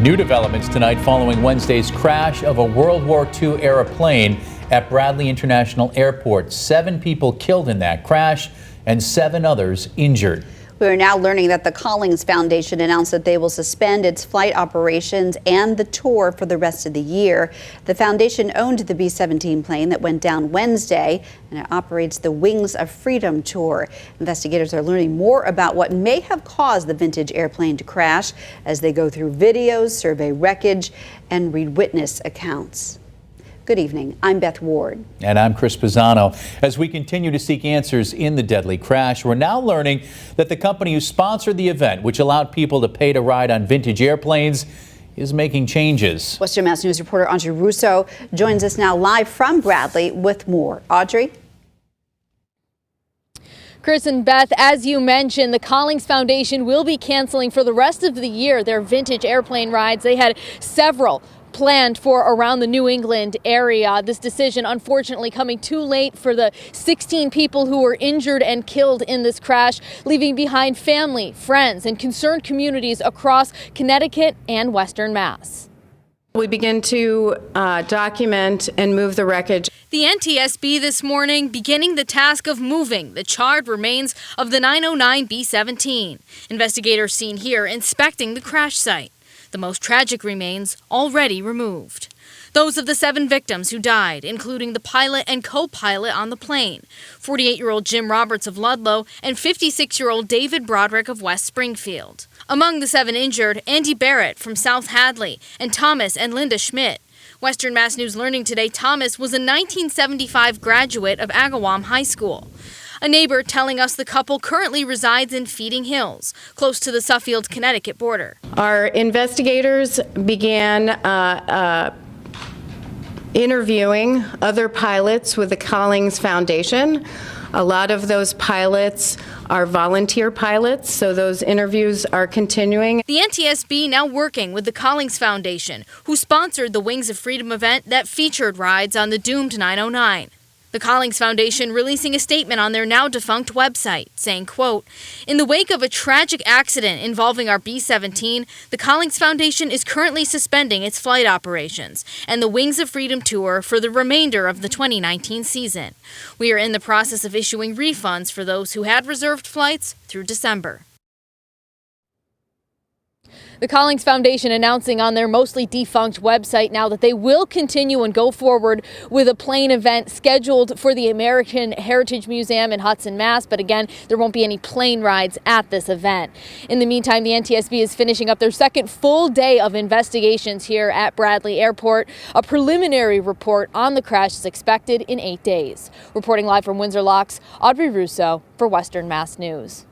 New developments tonight following Wednesday's crash of a World War II era plane at Bradley International Airport. 7 people killed in that crash and 7 others injured. We are now learning that the Collings Foundation announced that they will suspend its flight operations and the tour for the rest of the year. The foundation owned the B-17 plane that went down Wednesday, and it operates the Wings of Freedom tour. Investigators are learning more about what may have caused the vintage airplane to crash as they go through videos, survey wreckage, and read witness accounts. Good evening. I'm Beth Ward. And I'm Chris Pisano. As we continue to seek answers in the deadly crash, we're now learning that the company who sponsored the event, which allowed people to pay to ride on vintage airplanes, is making changes. Western Mass News reporter Audrey Russo joins us now live from Bradley with more. Audrey? Chris and Beth, as you mentioned, the Collings Foundation will be canceling for the rest of the year their vintage airplane rides. They had several planned for around the New England area. This decision, unfortunately, coming too late for the 16 people who were injured and killed in this crash, leaving behind family, friends, and concerned communities across Connecticut and Western Mass. We begin to document and move the wreckage. The NTSB this morning beginning the task of moving the charred remains of the 909 B-17. Investigators seen here inspecting the crash site. The most tragic remains already removed. Those of the 7 victims who died, including the pilot and co-pilot on the plane, 48-year-old Jim Roberts of Ludlow and 56-year-old David Broderick of West Springfield. Among the 7 injured, Andy Barrett from South Hadley and Thomas and Linda Schmidt. Western Mass News learning today Thomas was a 1975 graduate of Agawam High School. A neighbor telling us the couple currently resides in Feeding Hills, close to the Suffield, Connecticut border. Our investigators began interviewing other pilots with the Collings Foundation. A lot of those pilots are volunteer pilots, so those interviews are continuing. The NTSB now working with the Collings Foundation, who sponsored the Wings of Freedom event that featured rides on the doomed 909. The Collings Foundation releasing a statement on their now-defunct website, saying, quote, "In the wake of a tragic accident involving our B-17, the Collings Foundation is currently suspending its flight operations and the Wings of Freedom tour for the remainder of the 2019 season. We are in the process of issuing refunds for those who had reserved flights through December." The Collings Foundation announcing on their mostly defunct website now that they will continue and go forward with a plane event scheduled for the American Heritage Museum in Hudson, Mass. But again, there won't be any plane rides at this event. In the meantime, the NTSB is finishing up their second full day of investigations here at Bradley Airport. A preliminary report on the crash is expected in 8 days. Reporting live from Windsor Locks, Audrey Russo for Western Mass News.